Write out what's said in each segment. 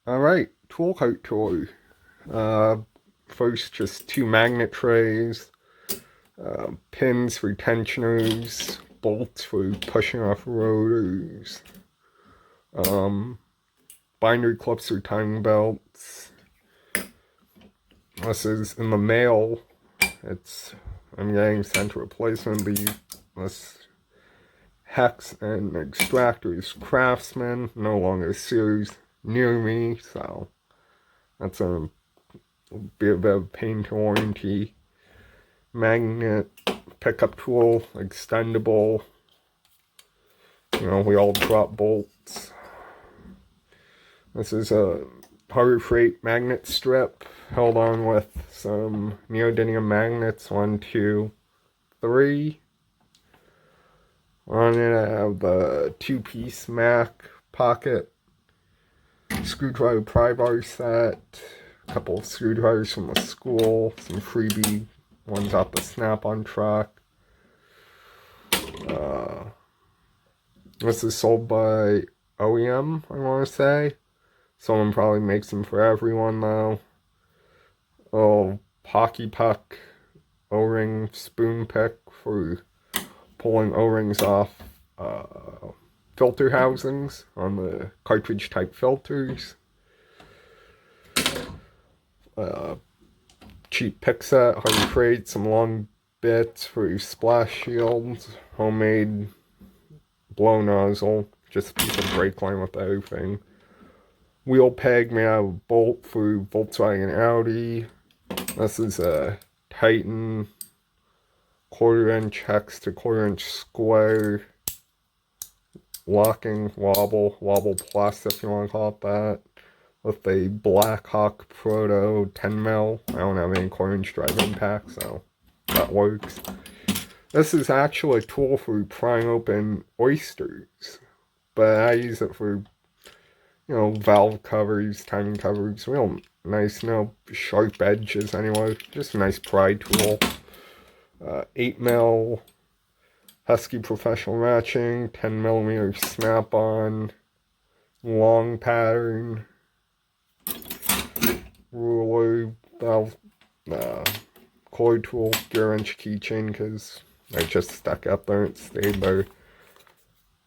Alright, tool cart tour. First, just 2 magnet trays, pins for tensioners, bolts for pushing off rotors, binder clips for timing belts. This is in the mail. I'm getting sent a replacement. This hex and extractors Craftsman, no longer series near me, so that's a be a bit of pain to warranty. Magnet pickup tool, extendable, wheel drop bolts. This is a Harbor Freight magnet strip held on with some neodymium magnets, 1, 2, 3. On it I have the 2-piece Mac pocket screwdriver pry bar set, a couple of screwdrivers from the school, some freebie ones off the Snap-on truck. This is sold by OEM, I want to say. Someone probably makes them for everyone though. Oh, hockey puck O-ring spoon pick for pulling O-rings off filter housings on the cartridge type filters. Cheap pick set, Harbor Freight, some long bits for splash shields, homemade blow nozzle, just a piece of brake line with everything. Wheel peg made out of bolt for Volkswagen Audi. This is a Titan 1/4 inch hex to 1/4 inch square locking wobble plus if you want to call it that, with a Blackhawk Proto 10mm. I don't have any 1/4 inch drive impact, so that works. This is actually a tool for prying open oysters, but I use it for valve covers, timing covers, real nice, no sharp edges anyway, just a nice pry tool. 8mm Husky Professional Matching, 10mm Snap-on, long pattern, ruler, valve, cord tool, gear wrench keychain, because I just stuck up there and it stayed there.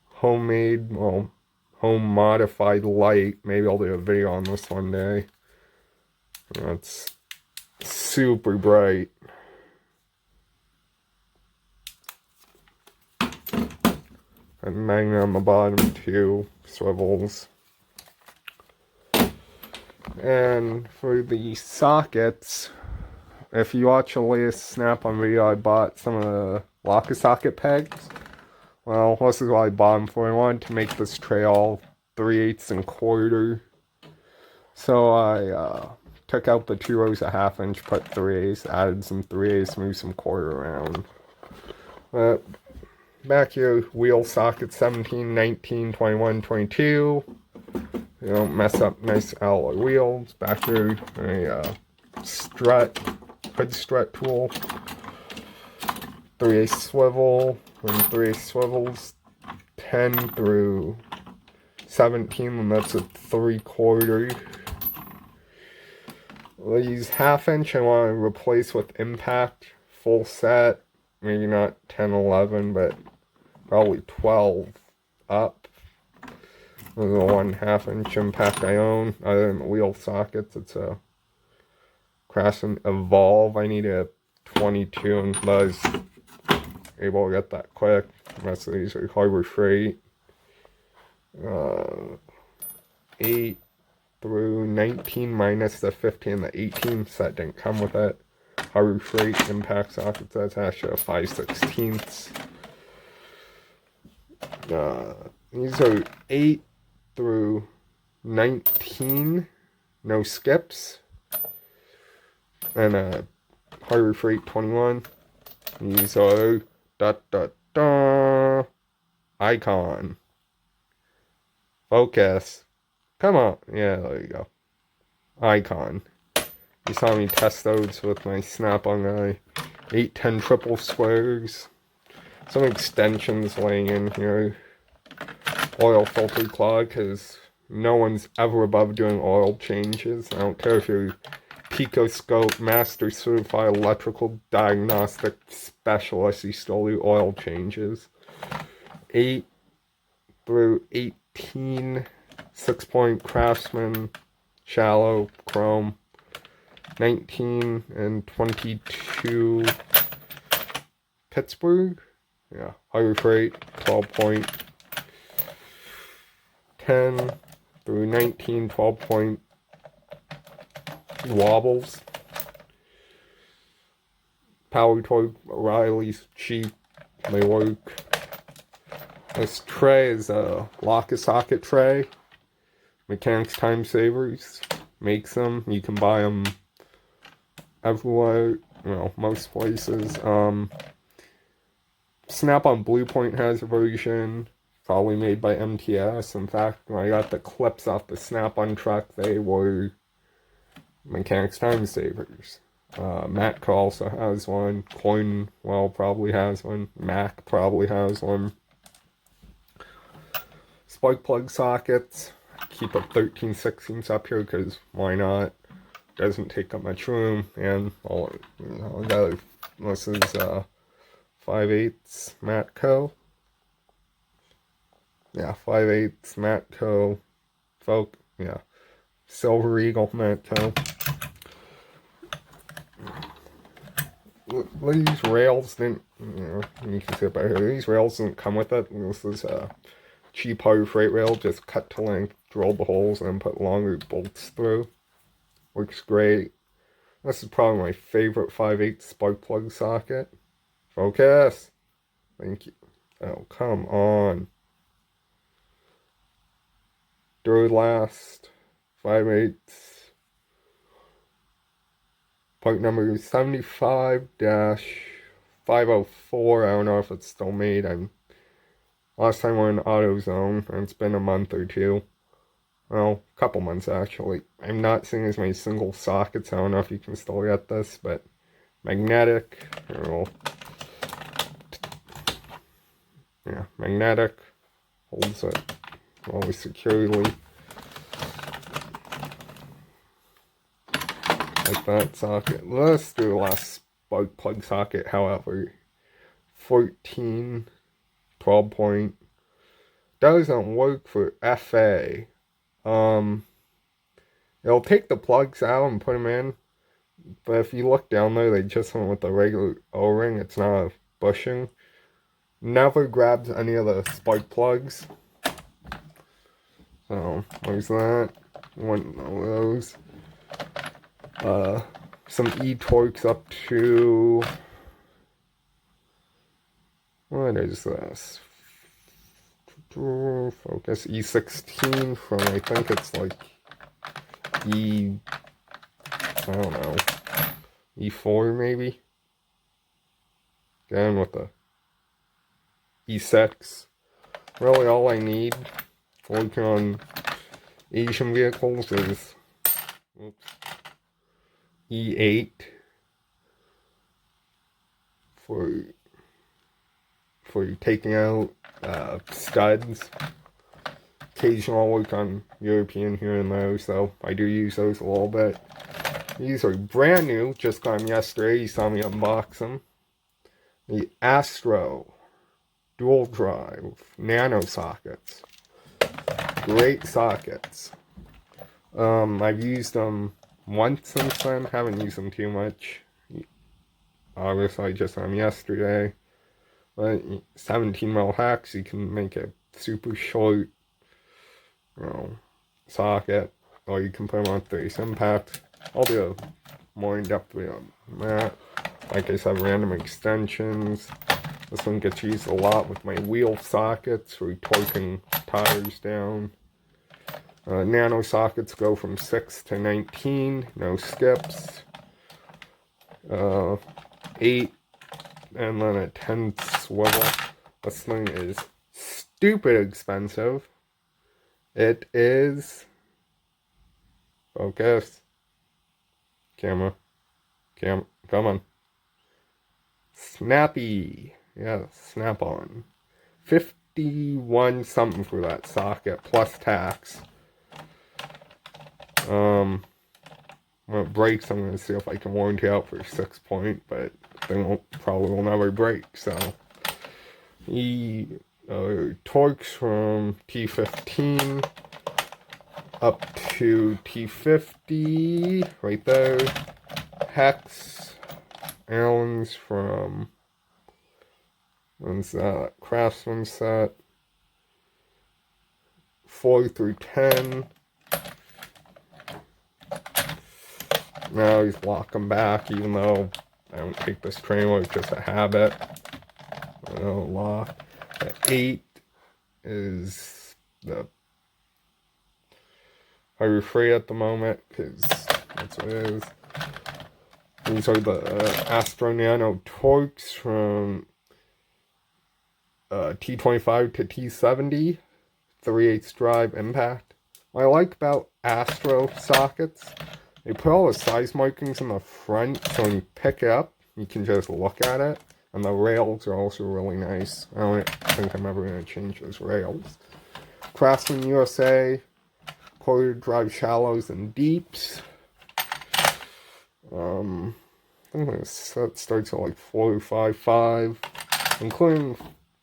Homemade, home modified light. Maybe I'll do a video on this one day. It's super bright. And magnet on the bottom too, swivels. And for the sockets, if you watch the latest Snap-on video, I bought some of the locker socket pegs. Well, this is what I bought them for. I wanted to make this tray all 3/8 and 1/4. So I took out the 2 rows of 1/2 inch, put 3/8, added some 3/8, moved some 1/4 around. But back here, wheel socket 17, 19, 21, 22. You don't mess up nice alloy wheels. Back here, a strut, hood strut tool. 3/8 swivel, and 3/8 swivels, 10 through 17, and that's a 3/4. These 1/2 inch I want to replace with impact, full set, maybe not 10, 11, but probably 12 up. This is the 1/2 inch impact I own, other than the wheel sockets. It's a Craftsman Evolve. I need a 22, and I was able to get that quick. The rest of these are Harbor Freight. 8 through 19 minus the 15, the 18 set didn't come with it. Harbor Freight impact sockets, that's actually a 5/16. These are 8 through 19, no skips. And Harbor Freight 21. These are icon. Focus. Come on. Yeah, there you go. icon. You saw me test those with my Snap-on guy. 810 triple squares. Some extensions laying in here. Oil filter clog, because no one's ever above doing oil changes. I don't care if you're Picoscope Master Certified Electrical Diagnostic Specialist, you still do oil changes. 8 through 18, 6-point Craftsman, shallow, chrome. 19 and 22 Pittsburgh, yeah, higher freight, 12-point. 10 through 19, 12-point wobbles. Power toy O'Reilly's cheap, they work. This tray is a lock socket tray. Mechanics Time Savers makes them. You can buy them everywhere, well, most places. Snap-on Bluepoint has a version, probably made by MTS. In fact, when I got the clips off the Snap-on truck, they were Mechanics Time Savers. Matco also has one. Coinwell probably has one. Mac probably has one. Spark plug sockets. Keep up 13/16 up here because why not? Doesn't take up much room. And this is 5/8 Matco. Yeah, 5/8 Matco. Yeah, Silver Eagle Matco. These rails didn't, you can see it by here. These rails didn't come with it. This is a cheap hard freight rail, just cut to length, drill the holes, and put longer bolts through. Works great. This is probably my favorite 5/8 spark plug socket. Focus. Thank you. Oh, come on. Duralast 5/8. Part number 75-504. I don't know if it's still made. Last time we were in AutoZone, and it's been a month or two. Well, a couple months actually. I'm not seeing as many single sockets. I don't know if you can still get this, but magnetic. Yeah, magnetic. Holds it always securely. Like that socket. Let's do the last spark plug socket, however. 14, 12-point. Doesn't work for FA. It'll take the plugs out and put them in. But if you look down there, they just went with the regular O-ring. It's not a bushing. Never grabs any of the spark plugs. So, there's that. One of those. Some E-Torques up to... What is this? Focus E16 from, I think it's like I don't know, E4 maybe? Again with the E6. Really all I need working on Asian vehicles is E8 for taking out studs. Occasional work on European here and there, so I do use those a little bit. These are brand new, just got them yesterday. You saw me unbox them. The Astro dual drive nano sockets. Great sockets. I've used them once since then, haven't used them too much. Obviously I just got them yesterday. But 17 mil hacks, you can make a super short, socket, or you can put them on 30 impact. I'll do a more in-depth video on that. Like I said, random extensions. This one gets used a lot with my wheel sockets for torquing tires down. Nano sockets go from 6 to 19, no skips. 8, and then a 10 swivel. This thing is stupid expensive. It is, focus, Camera. Come on. Snappy. Yeah, snap on. 51 something for that socket, plus tax. When it breaks, I'm going to see if I can warranty out for 6 point, but they probably will never break, so. Torques from T15 up to T50, right there. Hex, Allen's from, when's that? Craftsman set. 4 through 10. Now he's locking back, even though I don't take this trailer, it's just a habit. I don't lock. The 8 is the hurry free at the moment, because that's what it is. These are the Astro Nano Torques from T25 to T70, 3/8 drive impact. What I like about Astro sockets, they put all the size markings in the front, so when you pick it up, you can just look at it. And the rails are also really nice. I don't think I'm ever going to change those rails. Craftsman USA, quarter drive shallows and deeps. I think this set starts at like 4.55, including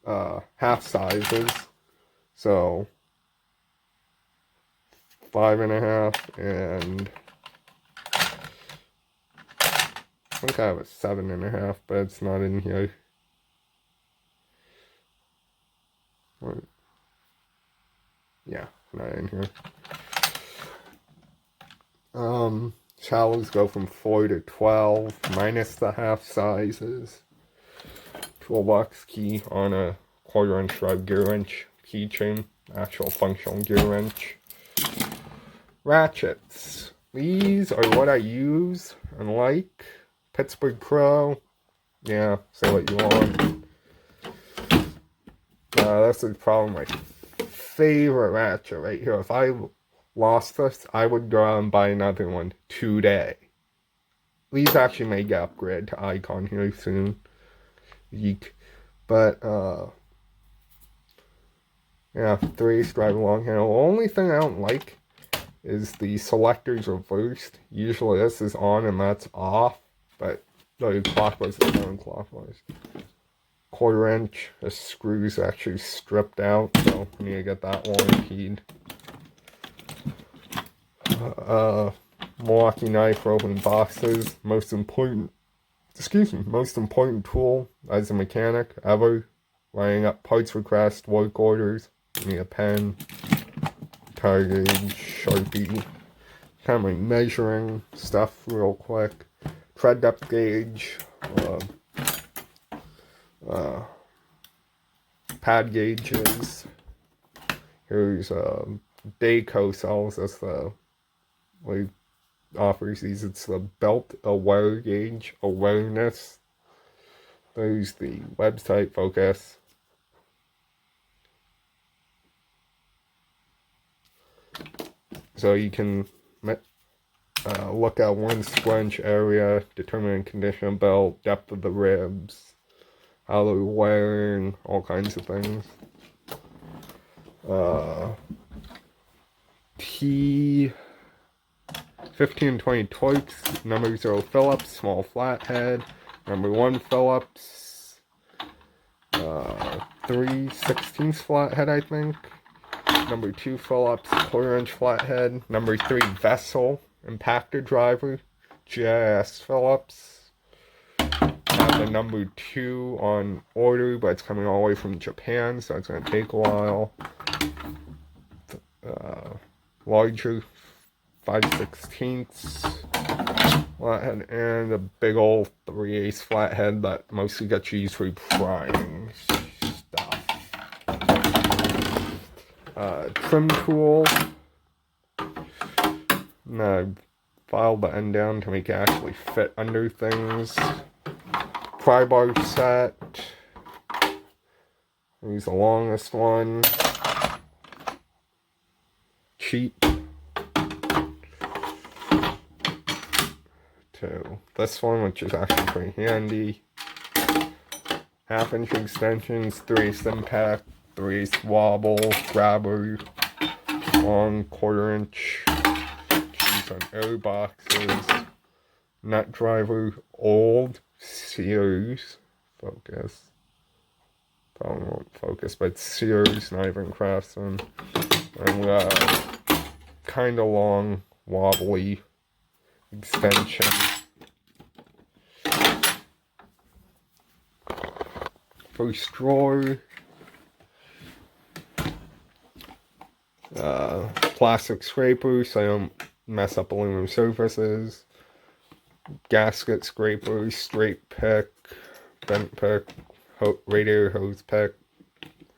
half sizes. So 5.5 and I think I have a 7.5, but it's not in here. Yeah, not in here. Shallows go from 4 to 12, minus the half sizes. Toolbox key on a 1/4 inch drive gear wrench keychain, actual functional gear wrench. Ratchets. These are what I use and like. Pittsburgh Pro. Yeah, say what you want. This is probably my favorite ratchet right here. If I lost this, I would go out and buy another one today. These actually may get upgraded to Icon here soon. Yeek. But, yeah, 3/8 drive long handle. The only thing I don't like is the selector's reversed. Usually this is on and that's off, but the clockwise is counterclockwise. 1/4 inch, the screws actually stripped out, so I need to get that warranted. Milwaukee knife for opening boxes. Most important tool as a mechanic ever. Writing up parts requests, work orders. Need a pen, tire gauge, Sharpie. Kind of like measuring stuff real quick. Tread depth gauge. Pad gauges. Here's Dayco sells us the offers these. It's the belt aware gauge awareness. There's the website focus. So you can look at 1 square inch area, determine condition of belt, depth of the ribs, how they're wearing, all kinds of things. T15 and 20 Torques, number 0 Phillips, small flathead, number 1 Phillips, 3/16 flathead, I think. Number 2 Phillips, 1/4 inch flathead. Number 3 Vessel, impactor driver, GIS Phillips. The number 2 on order, but it's coming all the way from Japan, so it's going to take a while. Larger 5/16 flathead, and a big old 3/8 flathead that mostly gets used for priming stuff. Trim tool. And I filed the end down to make it actually fit under things. Pry bar set. Here's the longest one. Cheap. to this one, which is actually pretty handy. 1/2-inch extensions, 3/8 impact, 3/8 wobble, grabber, long 1/4-inch, keys on O boxes, nut driver, old Sears, focus, probably won't focus, but Sears, not even Craftsman, and kind of long, wobbly extension. First drawer, plastic scraper so I don't mess up aluminum surfaces, gasket scraper, straight pick, bent pick, radiator hose pick,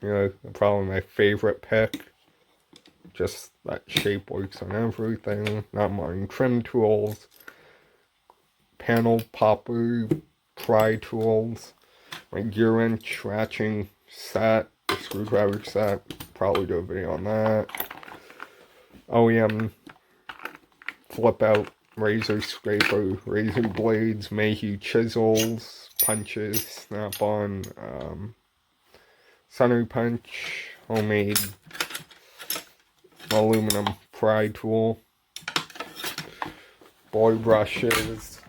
you know, probably my favorite pick, just that shape works on everything, not mine, trim tools, panel popper, pry tools, my gear wrench, ratcheting set, screwdriver set, probably do a video on that. OEM flip out razor scraper, razor blades, Mayhew chisels, punches, snap on, center punch, homemade aluminum pry tool, boy brushes,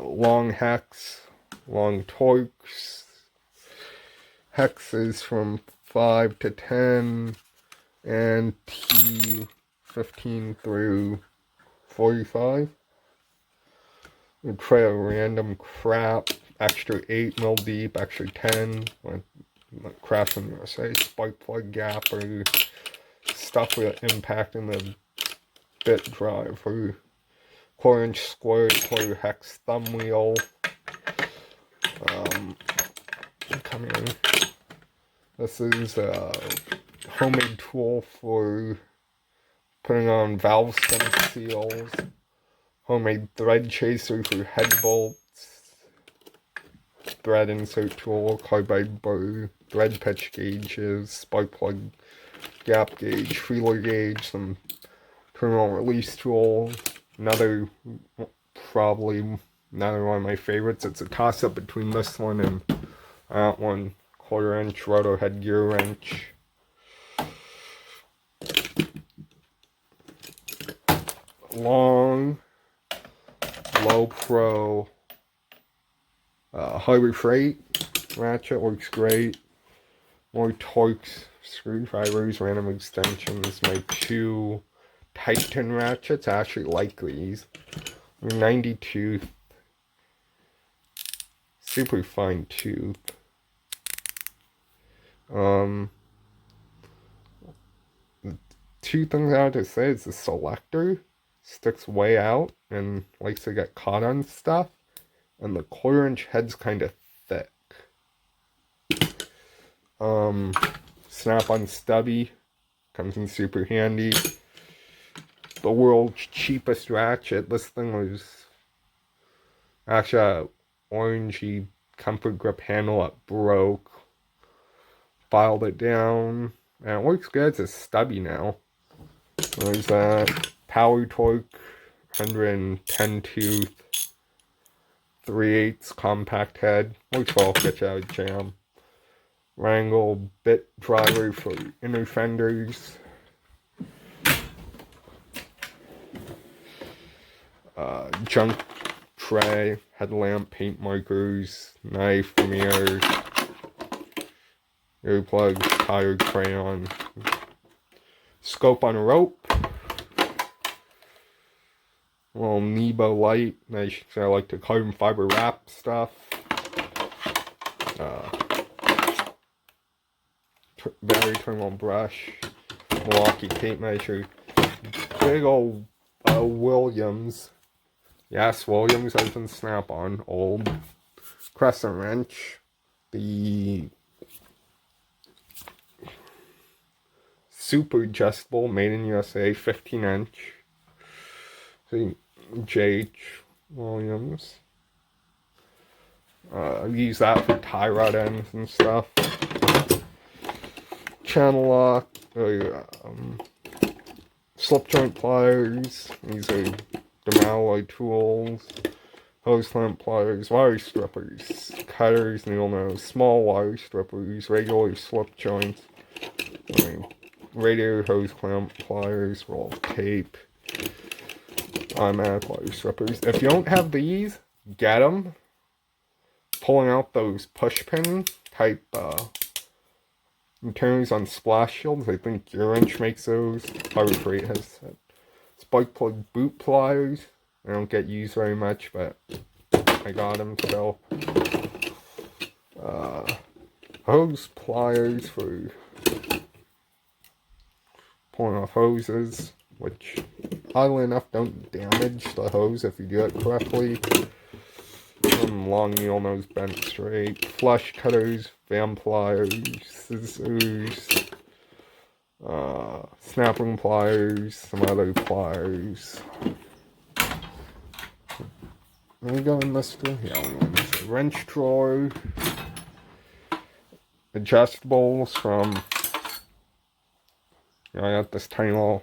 long hex, long torques, hexes from 5 to 10, and T15 through 45. A tray of random crap, extra 8mm deep, extra 10, like Craftsman USA, spark plug gap, or stuff with impact in the bit drive, or 1/4-inch square, 1/4 hex thumb wheel. Come in. This is a homemade tool for putting on valve stem seals, homemade thread chaser for head bolts, thread insert tool, carbide burr, thread pitch gauges, spark plug gap gauge, feeler gauge, some terminal release tool, probably another one of my favorites. It's a toss-up between this one and that one. 1/4-inch roto head gear wrench. Long, low pro, Harbor Freight ratchet, works great. More Torx screwdrivers, random extensions. My 2 Titan ratchets, I actually like these. 90 tooth, super fine tooth. The 2 things I have to say is the selector sticks way out and likes to get caught on stuff, and the 1/4-inch head's kind of thick. Snap-on stubby, comes in super handy. The world's cheapest ratchet. This thing was actually a orangey comfort grip handle that broke. Filed it down, and it works good. It's a stubby now. There's that. Power Torque, 110 tooth, 3/8 compact head. Works well, get you out of jam. Wrangle bit driver for inner fenders. Junk tray, headlamp, paint markers, knife, mirror, earplugs, tire, crayon, scope on a rope, a little Nebo light, I like to carbon fiber wrap stuff, battery terminal brush, Milwaukee tape measure, big old Williams, yes, Williams has been snap-on, old crescent wrench, the super adjustable, made in USA, 15-inch, J.H. Williams. I use that for tie rod ends and stuff. Channel lock, slip joint pliers. These are DeMalloy tools. Hose clamp pliers, wire strippers, cutters, needle nose, small wire strippers, regular slip joints, radiator hose clamp pliers, roll of tape, automatic wire strippers. If you don't have these, get them. Pulling out those push pin type materials on splash shields. I think your wrench makes those. Harbor Freight has that. Spike plug boot pliers. They don't get used very much, but I got them still. Hose pliers for pulling off hoses, which oddly enough don't damage the hose if you do it correctly. Some long needle nose bent straight, flush cutters, fan pliers, scissors, snapping pliers, some other pliers. There we go in this drawer. Yeah, a wrench drawer, adjustables from. I got this tiny little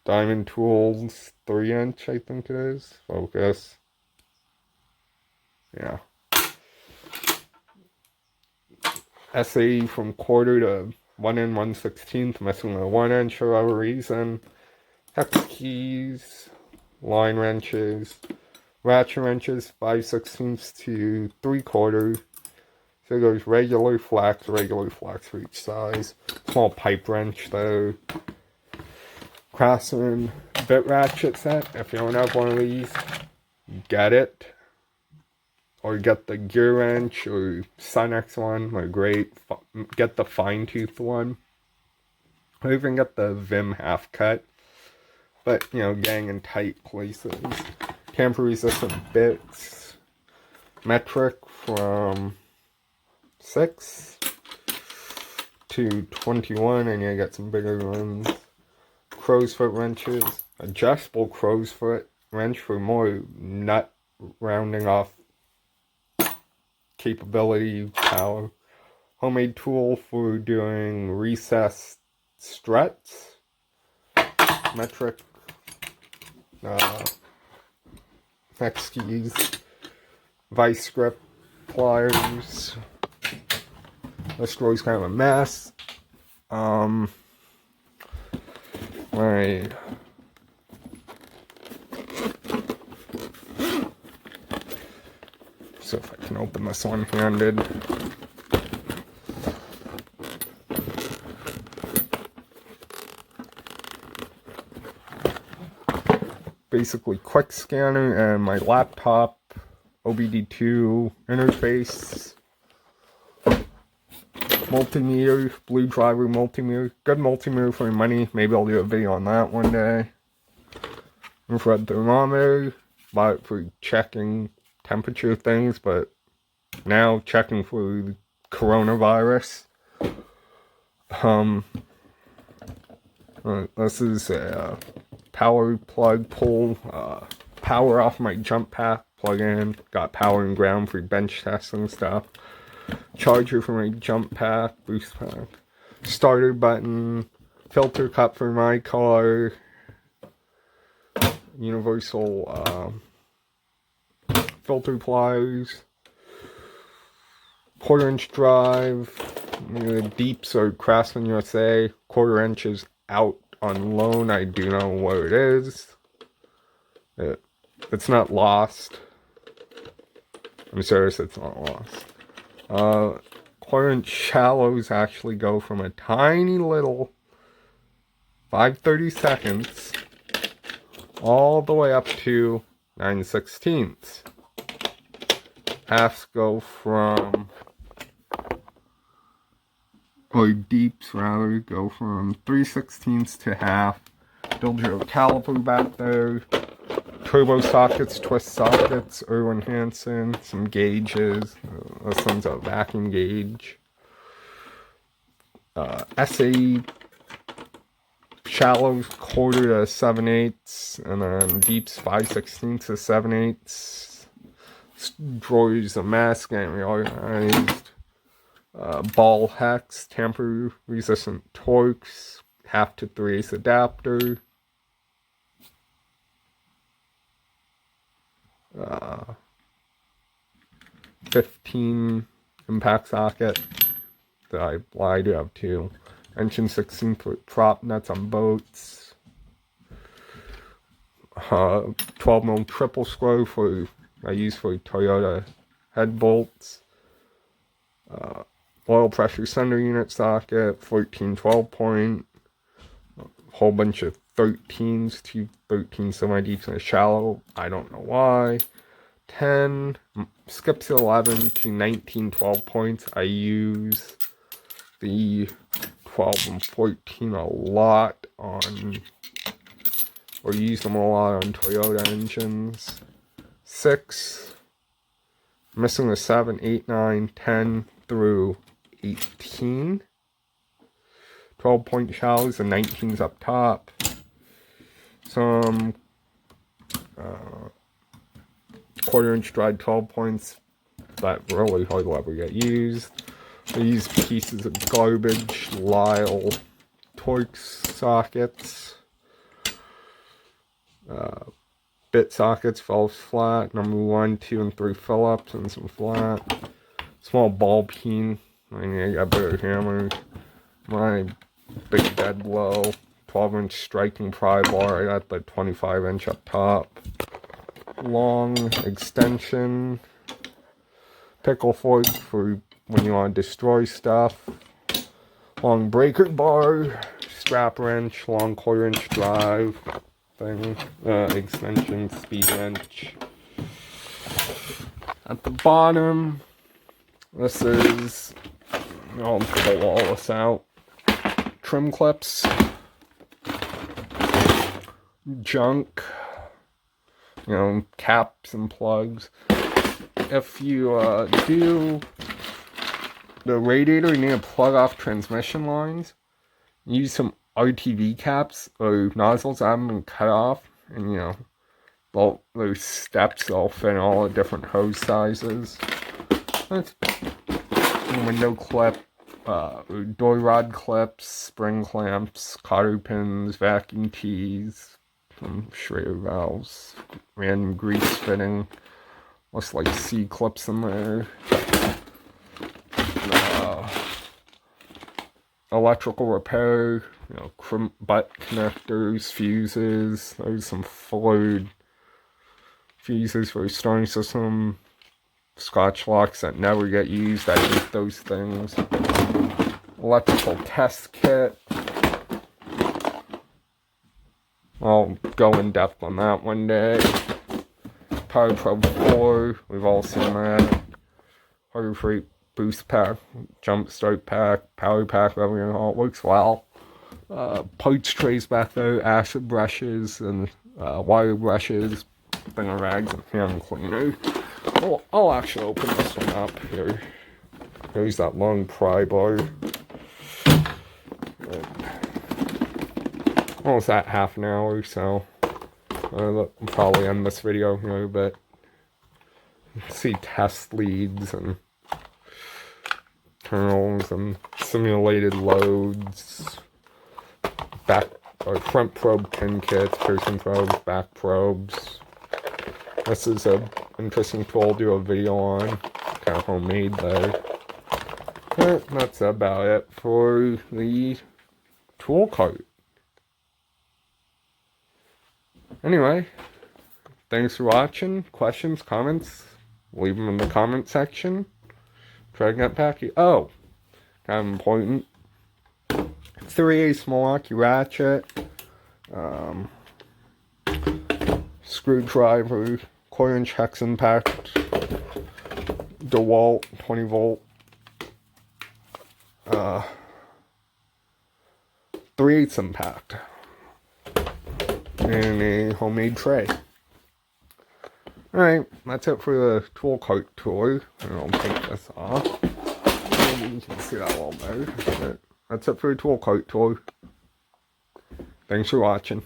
Diamond Tools 3-inch, I think it is. Focus. Yeah. SA from quarter to 1 1/16, messing with a 1-inch for whatever reason. Hex keys, line wrenches, ratchet wrenches, 5/16 to 3/4. So it goes regular flex for each size. Small pipe wrench though. Craftsman bit ratchet set. If you don't have one of these, get it. Or get the gear wrench or Sinex one. They're great. Get the fine tooth one. Or even get the Vim half cut. But, you know, getting in tight places. Tamper resistant bits. Metric from 6 to 21, and you get some bigger ones. Crow's foot wrenches. Adjustable crow's foot wrench for more nut rounding off capability, power. Homemade tool for doing recessed struts. Metric. Hex keys. Vice grip pliers. This drawer's kind of a mess. Right. So if I can open this one-handed. Basically quick scanner and my laptop OBD2 interface. Multimeter, blue driver multimeter. Good multimeter for your money. Maybe I'll do a video on that one day. Infrared thermometer. Bought it for checking temperature things, but now checking for coronavirus. This is a power plug pull. Power off my jump pack. Plug in. Got power and ground for bench testing stuff. Charger for my jump pack, boost pack, starter button, filter cup for my car, universal filter pliers, 1/4-inch drive. The deeps are Craftsman USA, 1/4 inches out on loan. I do know where it is. It's not lost. I'm serious, it's not lost. 1/4-inch shallows actually go from a tiny little 5/32 all the way up to 9/16. Halves go from, or deeps rather, go from 3/16 to half. Build your caliper back there. Turbo sockets, twist sockets, Irwin Hansen, some gauges. This one's a vacuum gauge. SA shallows 1/4 to 7/8, and then deeps 5/16 to 7/8. Drawers a mess, getting reorganized. Ball hex, tamper resistant Torx, 1/2 to 3/8 adapter. 15 impact socket. I do have 2. Engine 16-foot prop nuts on boats. 12mm triple screw for I use for Toyota head bolts. Oil pressure center unit socket, 14 12-point. Whole bunch of 13s, 2 13 semi-deeps and a shallow. I don't know why. 10, skips 11 to 19 12-points. I use the 12 and 14 a lot on, or use them a lot on Toyota engines. 6, missing the 7, 8, 9, 10 through 18. 12-point shallows and 19s up top. Some 1/4-inch dried 12 points that really hardly ever get used. These pieces of garbage, Lyle Torx sockets. Bit sockets, Phillips flat, number 1, 2, and 3 Phillips, and some flat. Small ball peen. I mean, I got better hammers. My big dead blow. 12-inch striking pry bar. I got the 25-inch up top. Long extension. Pickle fork for when you want to destroy stuff. Long breaker bar. Strap wrench. Long 1/4-inch drive thing. Extension. Speed wrench. At the bottom, this is, I'll pull all this out. Trim clips, junk, caps and plugs. If you do the radiator, you need to plug off transmission lines. Use some RTV caps or nozzles that haven't been cut off, and those steps all fit in all the different hose sizes. That's window clip. Door rod clips, spring clamps, cotter pins, vacuum tees, some Schrader valves, random grease fitting, looks like C-clips in there, electrical repair, butt connectors, fuses, there's some fluid fuses for the starting system, Scotch locks that never get used. I hate those things. Electrical test kit. I'll go in depth on that one day. Power Probe 4. We've all seen that. Harbor Freight boost pack, jump start pack, power pack, whatever you know, it works well. Parts trays back there, acid brushes and wire brushes, thing of rags and hand cleaner. I'll actually open this one up here. There's that long pry bar. Almost at half an hour, so I'll probably end this video here, but see test leads and kernels and simulated loads, back or front probe pin kits, piercing probes, back probes. This is a interesting tool to do a video on, kind of homemade there. But that's about it for the tool cart. Anyway, thanks for watching. Questions, comments, leave them in the comment section. Try to get back. Oh, kind of important. 3/8 Milwaukee ratchet. Screwdriver. 1/4-inch hex impact. DeWalt 20 volt. 3/8 impact. And a homemade tray. Alright, that's it for the tool cart tour. And I'll take this off. Maybe you can see that a little better. But that's it for the tool cart tour. Thanks for watching.